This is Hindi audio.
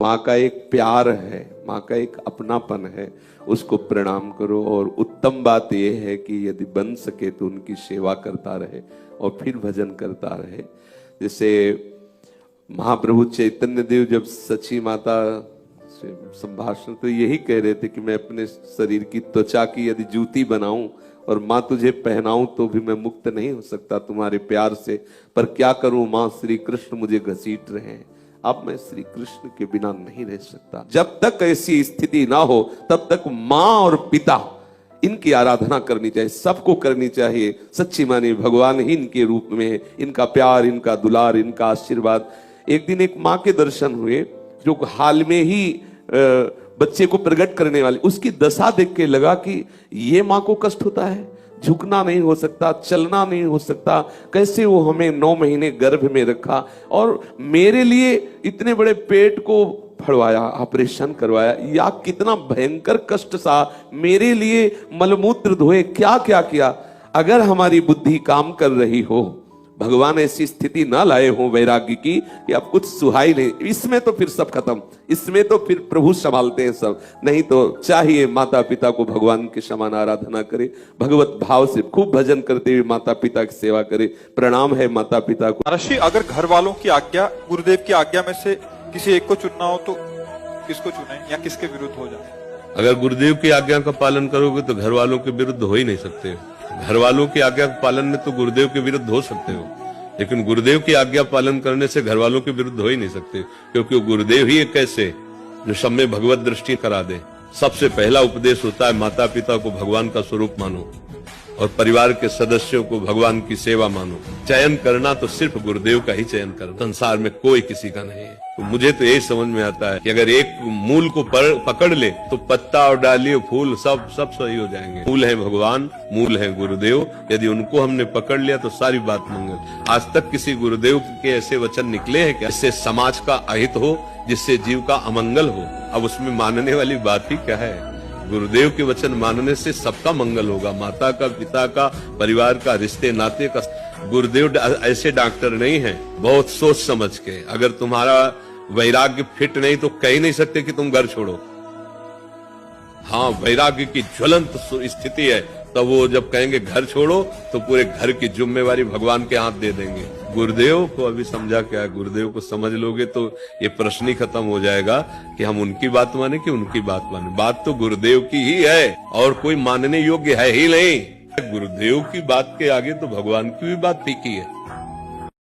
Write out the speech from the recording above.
माँ का एक प्यार है, माँ का एक अपनापन है, उसको प्रणाम करो। और उत्तम बात यह है कि यदि बन सके तो उनकी सेवा करता रहे और फिर भजन करता रहे। जैसे महाप्रभु चैतन्य देव जब सची माता से संभाषण तो यही कह रहे थे कि मैं अपने शरीर की त्वचा की यदि जूती बनाऊं और माँ तुझे पहनाऊं तो भी मैं मुक्त नहीं हो सकता तुम्हारे प्यार से, पर क्या करूं माँ, श्री कृष्ण मुझे घसीट रहे हैं, अब मैं श्री कृष्ण के बिना नहीं रह सकता। जब तक ऐसी स्थिति ना हो तब तक माँ और पिता इनकी आराधना करनी चाहिए, सबको करनी चाहिए। सच्ची मानी भगवान ही इनके रूप में, इनका प्यार, इनका दुलार, इनका आशीर्वाद। एक दिन एक माँ के दर्शन हुए जो हाल में ही बच्चे को प्रकट करने वाली, उसकी दशा देख के लगा कि ये माँ को कष्ट होता है, झुकना नहीं हो सकता, चलना नहीं हो सकता, कैसे वो हमें 9 महीने गर्भ में रखा और मेरे लिए इतने बड़े पेट को फड़वाया, ऑपरेशन करवाया, या कितना भयंकर कष्ट सा मेरे लिए मलमूत्र धोए, क्या क्या किया। अगर हमारी बुद्धि काम कर रही हो, भगवान ऐसी स्थिति ना लाए हो वैराग्य की कि अब कुछ सुहाई नहीं, इसमें तो फिर सब खत्म, इसमें तो फिर प्रभु संभालते हैं सब। नहीं तो चाहिए माता पिता को भगवान के समान आराधना करे, भगवत भाव से खूब भजन करते हुए माता पिता की सेवा करे। प्रणाम है माता पिता को। महर्षि, अगर घर वालों की आज्ञा, गुरुदेव की आज्ञा में से किसी एक को चुनना हो तो किसको चुने या किसके विरुद्ध हो जाए? अगर गुरुदेव की आज्ञा का पालन करोगे तो घर वालों के विरुद्ध हो ही नहीं सकते। घर वालों की आज्ञा के पालन में तो गुरुदेव के विरुद्ध हो सकते हो, लेकिन गुरुदेव की आज्ञा पालन करने से घर वालों के विरुद्ध हो ही नहीं सकते, क्योंकि गुरुदेव ही एक ऐसे जो सब में भगवत दृष्टि करा दे। सबसे पहला उपदेश होता है माता पिता को भगवान का स्वरूप मानो और परिवार के सदस्यों को भगवान की सेवा मानो। चयन करना तो सिर्फ गुरुदेव का ही चयन करना, संसार में कोई किसी का नहीं है। तो मुझे तो यही समझ में आता है कि अगर एक मूल को पकड़ ले तो पत्ता और डाली और फूल सब सही हो जाएंगे। मूल है भगवान, मूल है गुरुदेव, यदि उनको हमने पकड़ लिया तो सारी बात मंगल। आज तक किसी गुरुदेव के ऐसे वचन निकले हैं क्या जिससे समाज का अहित हो, जिससे जीव का अमंगल हो? अब उसमें मानने वाली बात ही क्या है? गुरुदेव के वचन मानने से सबका मंगल होगा, माता का, पिता का, परिवार का, रिश्ते नाते का। गुरुदेव ऐसे डॉक्टर नहीं है, बहुत सोच समझ के। अगर तुम्हारा वैराग्य फिट नहीं तो कह नहीं सकते कि तुम घर छोड़ो। हाँ, वैराग्य की ज्वलंत स्थिति है, तब वो जब कहेंगे घर छोड़ो तो पूरे घर की जिम्मेवारी भगवान के हाथ दे देंगे। गुरुदेव को अभी समझा क्या है, गुरुदेव को समझ लोगे तो ये प्रश्न ही खत्म हो जाएगा कि हम उनकी बात माने कि उनकी बात माने। बात तो गुरुदेव की ही है और कोई मानने योग्य है ही नहीं। गुरुदेव की बात के आगे तो भगवान की भी बात ठीक ही है।